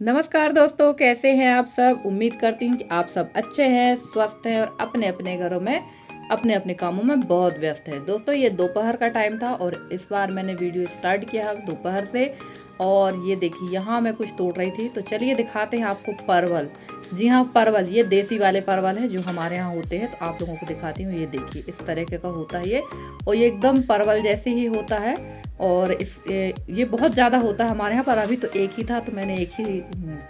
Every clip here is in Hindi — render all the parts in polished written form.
नमस्कार दोस्तों, कैसे हैं आप सब। उम्मीद करती हूँ कि आप सब अच्छे हैं, स्वस्थ हैं और अपने अपने घरों में अपने अपने कामों में बहुत व्यस्त हैं। दोस्तों, ये दोपहर का टाइम था और इस बार मैंने वीडियो स्टार्ट किया दोपहर से। और ये देखिए, यहाँ मैं कुछ तोड़ रही थी, तो चलिए दिखाते हैं आपको परवल। जी हाँ, परवल, ये देसी वाले परवल हैं जो हमारे यहाँ होते हैं। तो आप लोगों को दिखाती हूँ, ये देखिए इस तरीके का होता है ये, और ये एकदम परवल जैसे ही होता है। और ये बहुत ज़्यादा होता है हमारे यहाँ पर। अभी तो एक ही था तो मैंने एक ही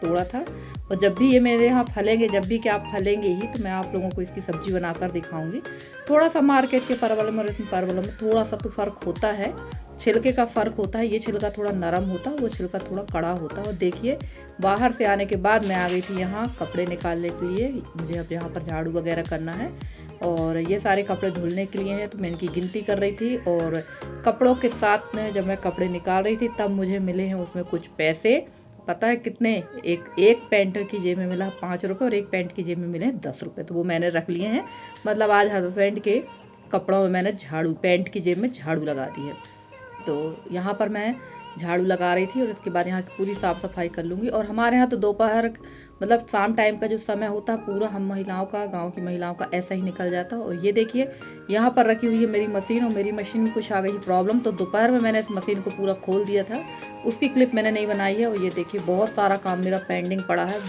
तोड़ा था। और जब भी ये मेरे यहाँ फलेंगे, जब भी क्या आप फलेंगे ही, तो मैं आप लोगों को इसकी सब्जी बनाकर दिखाऊंगी। थोड़ा सा मार्केट के परवल में और इसमें परवलों में थोड़ा सा तो फ़र्क होता है, छिलके का फ़र्क होता है। ये छिलका थोड़ा नरम होता है, वो छिलका थोड़ा कड़ा होता है। और देखिए, बाहर से आने के बाद मैं आ गई थी यहाँ कपड़े निकालने के लिए। मुझे अब यहाँ पर झाड़ू वगैरह करना है और ये सारे कपड़े धुलने के लिए हैं, तो मैं इनकी गिनती कर रही थी। और कपड़ों के साथ में जब मैं कपड़े निकाल रही थी तब मुझे मिले हैं उसमें कुछ पैसे। पता है कितने? एक पैंट की जेब में मिला 5 रुपये और एक पैंट की जेब में मिले 10 रुपये। तो वो मैंने रख लिए हैं। मतलब आज हस्बैंड के कपड़ों में मैंने झाड़ू, पैंट की जेब में झाड़ू लगा दी है। तो यहाँ पर मैं झाड़ू लगा रही थी और इसके बाद यहाँ की पूरी साफ़ सफाई कर लूँगी। और हमारे यहाँ तो दोपहर मतलब शाम टाइम का जो समय होता है पूरा हम महिलाओं का, गांव की महिलाओं का ऐसा ही निकल जाता है। और ये देखिए, यहाँ पर रखी हुई है मेरी मशीन, और मेरी मशीन में कुछ आ गई प्रॉब्लम। तो दोपहर में मैंने इस मशीन को पूरा खोल दिया था, उसकी क्लिप मैंने नहीं बनाई है। और ये देखिए, बहुत सारा काम मेरा पेंडिंग पड़ा है।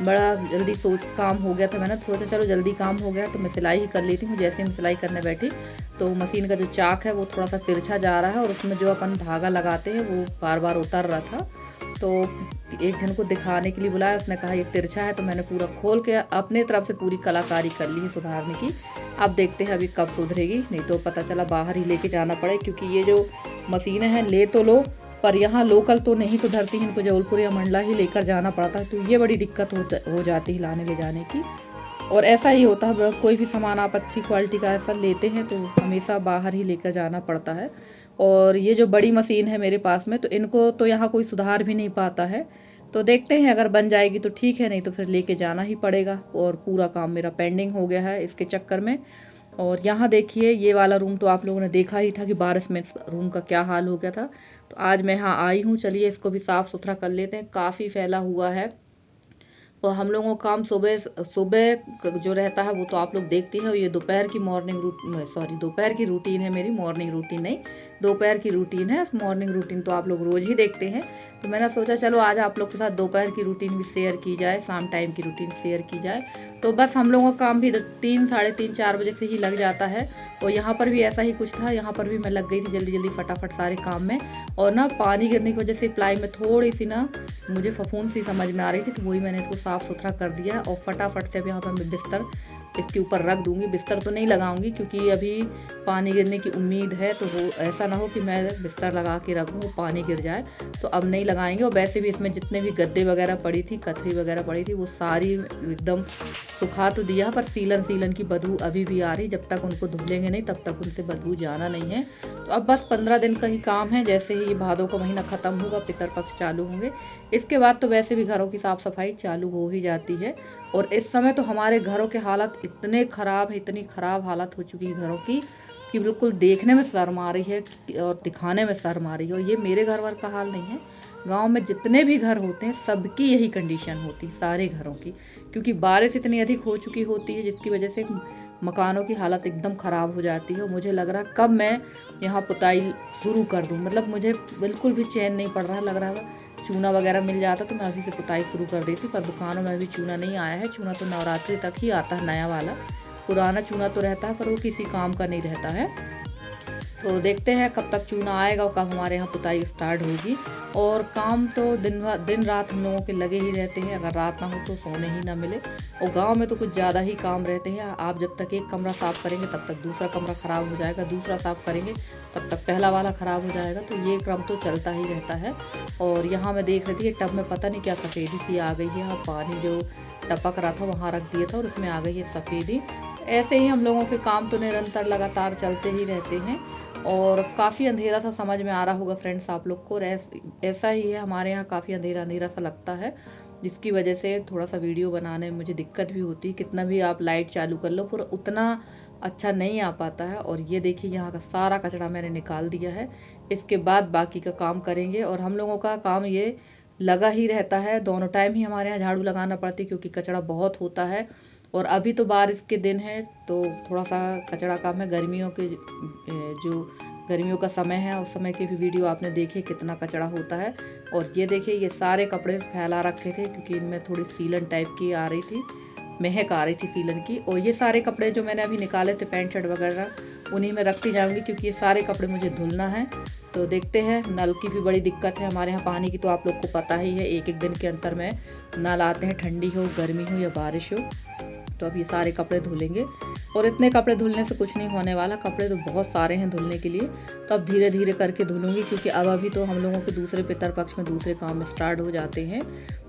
बड़ा जल्दी काम हो गया था, मैंने सोचा चलो जल्दी काम हो गया तो मैं सिलाई ही कर लेती हूँ। जैसे मैं सिलाई करने बैठी तो मशीन का जो चाक है वो थोड़ा सा तिरछा जा रहा है, और उसमें जो अपन धागा लगाते हैं वो बार बार उतर रहा था। तो एक जन को दिखाने के लिए बुलाया, उसने कहा ये तिरछा है। तो मैंने पूरा खोल के अपने तरफ से पूरी कलाकारी कर ली है सुधारने की। अब देखते हैं अभी कब सुधरेगी, नहीं तो पता चला बाहर ही लेके जाना पड़े। क्योंकि ये जो मशीनें हैं ले तो लो, पर यहाँ लोकल तो नहीं सुधरती, इनको जबलपुर या मंडला ही लेकर जाना पड़ता है। तो ये बड़ी दिक्कत हो जाती है लाने ले जाने की। और ऐसा ही होता है, कोई भी सामान आप अच्छी क्वालिटी का ऐसा लेते हैं तो हमेशा बाहर ही लेकर जाना पड़ता है। और ये जो बड़ी मशीन है मेरे पास में, तो इनको तो यहाँ कोई सुधार भी नहीं पाता है। तो देखते हैं, अगर बन जाएगी तो ठीक है, नहीं तो फिर लेके जाना ही पड़ेगा। और पूरा काम मेरा पेंडिंग हो गया है इसके चक्कर में। और यहाँ देखिए, ये वाला रूम तो आप लोगों ने देखा ही था कि बारिश में रूम का क्या हाल हो गया था। तो आज मैं यहाँ आई हूँ, चलिए इसको भी साफ़ सुथरा कर लेते हैं। काफ़ी फैला हुआ है। और हम लोगों का काम सुबह सुबह जो रहता है वो तो आप लोग देखते हैं। ये दोपहर की दोपहर की रूटीन है मेरी, मॉर्निंग रूटीन नहीं, दोपहर की रूटीन है। मॉर्निंग रूटीन तो आप लोग रोज़ ही देखते हैं। तो मैंने सोचा चलो आज आप लोग के साथ दोपहर की रूटीन भी शेयर की जाए, शाम टाइम की रूटीन शेयर की जाए। तो बस हम लोगों का काम भी 3, साढ़े 3, 4 बजे से ही लग जाता है। और यहाँ पर भी ऐसा ही कुछ था, यहाँ पर भी मैं लग गई थी जल्दी जल्दी फटाफट सारे काम में। और ना पानी गिरने की वजह से प्लाई में थोड़ी सी ना मुझे फफूंद सी समझ में आ रही थी, तो वही मैंने इसको साफ़ सुथरा कर दिया है। और फटाफट से अब यहाँ पर मैं बिस्तर इसके ऊपर रख दूंगी। बिस्तर तो नहीं लगाऊंगी क्योंकि अभी पानी गिरने की उम्मीद है, तो वो ऐसा ना हो कि मैं बिस्तर लगा के रखूँ वो पानी गिर जाए, तो अब नहीं लगाएंगे। और वैसे भी इसमें जितने भी गद्दे वगैरह पड़ी थी, कथरी वगैरह पड़ी थी, वो सारी एकदम सुखा तो दिया, पर सीलन की बदबू अभी भी आ रही। जब तक उनको धुलेंगे नहीं तब तक उनसे बदबू जाना नहीं है। तो अब बस 15 दिन का ही काम है। जैसे ही ये भादों का महीना ख़त्म होगा, पितरपक्ष चालू होंगे, इसके बाद तो वैसे भी घरों की साफ़ सफाई चालू हो ही जाती है। और इस समय तो हमारे घरों के हालत इतने ख़राब है, इतनी ख़राब हालत हो चुकी है घरों की कि बिल्कुल देखने में शर्म आ रही है और दिखाने में शर्म आ रही है। और ये मेरे घर वर का हाल नहीं है, गांव में जितने भी घर होते हैं सबकी यही कंडीशन होती है, सारे घरों की। क्योंकि बारिश इतनी अधिक हो चुकी होती है जिसकी वजह से मकानों की हालत एकदम ख़राब हो जाती है। और मुझे लग रहा है कब मैं यहाँ पुताई शुरू कर दूँ, मतलब मुझे बिल्कुल भी चैन नहीं पड़ रहा। लग रहा है चूना वगैरह मिल जाता तो मैं अभी से पुताई शुरू कर देती, पर दुकानों में अभी चूना नहीं आया है। चूना तो नवरात्रि तक ही आता है, नया वाला। पुराना चूना तो रहता है पर वो किसी काम का नहीं रहता है। तो देखते हैं कब तक चूना आएगा और कब हमारे यहाँ पुताई स्टार्ट होगी। और काम तो दिन रात हम लोगों के लगे ही रहते हैं, अगर रात ना हो तो सोने ही ना मिले। और गांव में तो कुछ ज़्यादा ही काम रहते हैं। आप जब तक एक कमरा साफ़ करेंगे तब तक दूसरा कमरा ख़राब हो जाएगा, दूसरा साफ़ करेंगे तब तक पहला वाला ख़राब हो जाएगा। तो ये क्रम तो चलता ही रहता है। और यहाँ मैं देख रही थी टब में पता नहीं क्या सफ़ेदी सी आ गई है, और पानी जो टपक रहा था वहाँ रख दिया था और उसमें आ गई है सफ़ेदी। ऐसे ही हम लोगों के काम तो निरंतर लगातार चलते ही रहते हैं। और काफ़ी अंधेरा सा समझ में आ रहा होगा फ्रेंड्स आप लोग को, और ऐसा ही है हमारे यहाँ, काफ़ी अंधेरा अंधेरा सा लगता है, जिसकी वजह से थोड़ा सा वीडियो बनाने में मुझे दिक्कत भी होती है। कितना भी आप लाइट चालू कर लो पर उतना अच्छा नहीं आ पाता है। और ये देखिए, यहाँ का सारा कचरा मैंने निकाल दिया है। इसके बाद बाकी का काम करेंगे। और हम लोगों का काम ये लगा ही रहता है। दोनों टाइम ही हमारे यहाँ झाड़ू लगाना पड़ती है क्योंकि कचरा बहुत होता है। और अभी तो बारिश के दिन है तो थोड़ा सा कचरा कम है। जो गर्मियों का समय है उस समय की भी वीडियो आपने देखे कितना कचरा होता है। और ये देखिए ये सारे कपड़े फैला रखे थे क्योंकि इनमें थोड़ी सीलन टाइप की आ रही थी, महक आ रही थी सीलन की। और ये सारे कपड़े जो मैंने अभी निकाले थे पैंट शर्ट वगैरह उन्हीं में रखती जाऊंगी क्योंकि ये सारे कपड़े मुझे धुलना है। तो देखते हैं। नल की भी बड़ी दिक्कत है हमारे यहाँ पानी की, तो आप लोग को पता ही है एक एक दिन के अंतर में नल आते हैं, ठंडी हो गर्मी हो या बारिश हो। तो अब ये सारे कपड़े धुलेंगे और इतने कपड़े धुलने से कुछ नहीं होने वाला, कपड़े तो बहुत सारे हैं धुलने के लिए। तो अब धीरे धीरे करके धुलूंगी क्योंकि अब अभी तो हम लोगों के दूसरे पितरपक्ष में दूसरे काम स्टार्ट हो जाते हैं,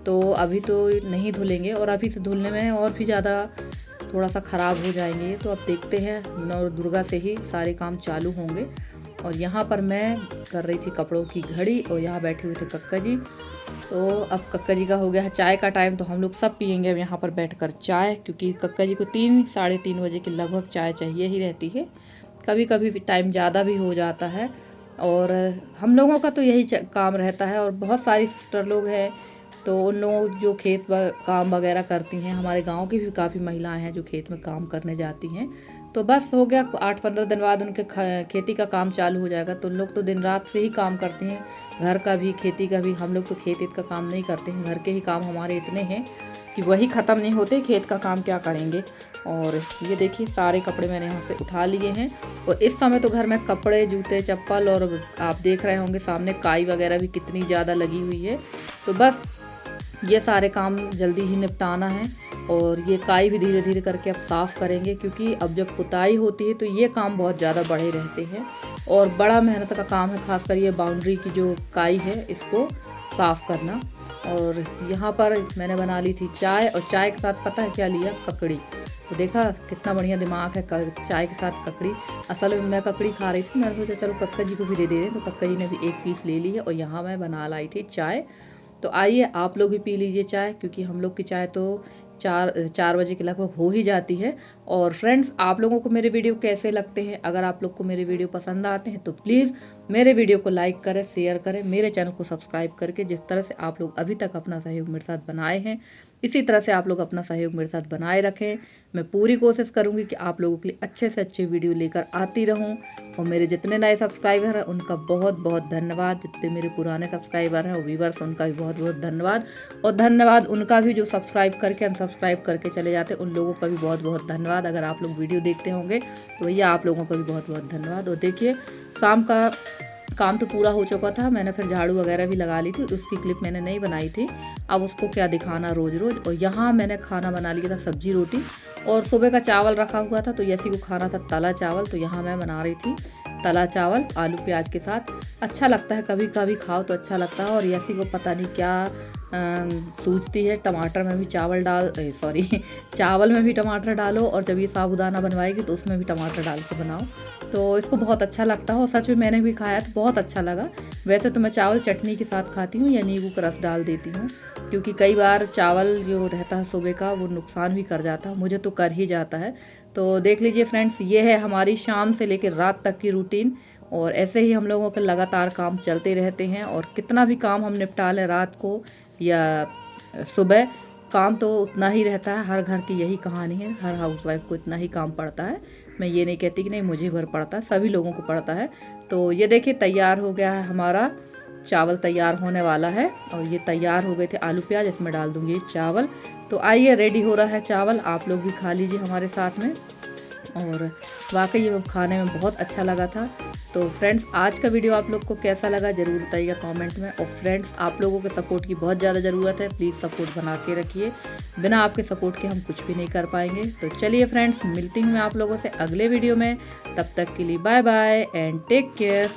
तो अभी तो नहीं धुलेंगे और अभी से धुलने में और भी ज़्यादा थोड़ा सा ख़राब हो जाएंगे। तो अब देखते हैं नौ दुर्गा से ही सारे काम चालू होंगे। और यहाँ पर मैं कर रही थी कपड़ों की घड़ी और यहाँ बैठे हुए थे कक्का जी। तो अब कक्का जी का हो गया है चाय का टाइम, तो हम लोग सब पियेंगे अब यहाँ पर बैठकर चाय, क्योंकि कक्का जी को 3-3:30 बजे के लगभग चाय चाहिए ही रहती है। कभी कभी टाइम ज़्यादा भी हो जाता है और हम लोगों का तो यही काम रहता है। और बहुत सारी सिस्टर लोग हैं तो उन लोग जो खेत काम वगैरह करती हैं, हमारे गांव की भी काफ़ी महिलाएं हैं जो खेत में काम करने जाती हैं। तो बस हो गया 8-15 दिन बाद उनके खेती का काम चालू हो जाएगा। तो उन लोग तो दिन रात से ही काम करते हैं, घर का भी खेती का भी। हम लोग तो खेत का काम नहीं करते हैं, घर के ही काम हमारे इतने हैं कि वही ख़त्म नहीं होते, खेत का काम क्या करेंगे। और ये देखिए सारे कपड़े मैंने यहाँ से उठा लिए हैं। और इस समय तो घर में कपड़े जूते चप्पल, और आप देख रहे होंगे सामने काई वगैरह भी कितनी ज़्यादा लगी हुई है। तो बस ये सारे काम जल्दी ही निपटाना है। और ये काई भी धीरे धीरे करके अब साफ़ करेंगे क्योंकि अब जब पुताई होती है तो ये काम बहुत ज़्यादा बढ़े रहते हैं और बड़ा मेहनत का काम है, खासकर ये बाउंड्री की जो काई है इसको साफ़ करना। और यहाँ पर मैंने बना ली थी चाय, और चाय के साथ पता है क्या लिया, ककड़ी। तो देखा कितना बढ़िया दिमाग है, चाय के साथ ककड़ी। असल में मैं ककड़ी खा रही थी, मैंने सोचा चलो कक्का जी को भी दे दें, तो कक्का जी ने भी एक पीस ले ली है। और यहाँ मैं बना लाई थी चाय। तो आइए आप लोग भी पी लीजिए चाय, क्योंकि हम लोग की चाय तो 4 बजे के लगभग हो ही जाती है। और फ्रेंड्स आप लोगों को मेरे वीडियो कैसे लगते हैं? अगर आप लोग को मेरे वीडियो पसंद आते हैं तो प्लीज़ मेरे वीडियो को लाइक करें, शेयर करें, मेरे चैनल को सब्सक्राइब करके। जिस तरह से आप लोग अभी तक अपना सहयोग मेरे साथ बनाए हैं, इसी तरह से आप लोग अपना सहयोग मेरे साथ बनाए रखें। मैं पूरी कोशिश करूँगी कि आप लोगों के लिए अच्छे से अच्छे वीडियो लेकर आती रहूँ। और मेरे जितने नए सब्सक्राइबर हैं उनका बहुत बहुत धन्यवाद। जितने मेरे पुराने सब्सक्राइबर हैं और व्यूवर्स, उनका भी बहुत बहुत धन्यवाद। और धन्यवाद उनका भी जो सब्सक्राइब करके अनसब्सक्राइब करके चले जाते हैं, उन लोगों का भी बहुत बहुत धन्यवाद। अगर आप लोग वीडियो देखते होंगे तो भैया आप लोगों का भी बहुत बहुत धन्यवाद। और देखिए शाम का काम तो पूरा हो चुका था, मैंने फिर झाड़ू वगैरह भी लगा ली थी, उसकी क्लिप मैंने नहीं बनाई थी। अब उसको क्या दिखाना रोज़ रोज़। और यहाँ मैंने खाना बना लिया था सब्जी रोटी, और सुबह का चावल रखा हुआ था तो यसी को खाना था तला चावल। तो यहाँ मैं बना रही थी तला चावल आलू प्याज के साथ। अच्छा लगता है, कभी कभी खाओ तो अच्छा लगता है। और यसी को पता नहीं क्या सूझती है, टमाटर में भी चावल में भी टमाटर डालो, और जब ये साबूदाना बनवाएगी तो उसमें भी टमाटर डाल के बनाओ, तो इसको बहुत अच्छा लगता है। और सच में मैंने भी खाया तो बहुत अच्छा लगा। वैसे तो मैं चावल चटनी के साथ खाती हूँ या नींबू का रस डाल देती हूँ, क्योंकि कई बार चावल जो रहता है सुबह का वो नुकसान भी कर जाता है, मुझे तो कर ही जाता है। तो देख लीजिए फ्रेंड्स, ये है हमारी शाम से लेकर रात तक की रूटीन। और ऐसे ही हम लोगों के लगातार काम चलते रहते हैं। और कितना भी काम हम निपटा लें रात को या सुबह, काम तो उतना ही रहता है। हर घर की यही कहानी है, हर हाउसवाइफ को इतना ही काम पड़ता है। मैं ये नहीं कहती कि नहीं मुझे भर पड़ता है, सभी लोगों को पड़ता है। तो ये देखिए तैयार हो गया है हमारा चावल, तैयार होने वाला है। और ये तैयार हो गए थे आलू प्याज, इसमें डाल दूंगी चावल। तो आइए रेडी हो रहा है चावल, आप लोग भी खा लीजिए हमारे साथ में। और वाकई ये खाने में बहुत अच्छा लगा था। तो फ्रेंड्स आज का वीडियो आप लोग को कैसा लगा ज़रूर बताइएगा कमेंट में। और फ्रेंड्स आप लोगों के सपोर्ट की बहुत ज़्यादा ज़रूरत है, प्लीज़ सपोर्ट बना के रखिए, बिना आपके सपोर्ट के हम कुछ भी नहीं कर पाएंगे। तो चलिए फ्रेंड्स, मिलती हूँ मैं आप लोगों से अगले वीडियो में। तब तक के लिए bye bye and take care.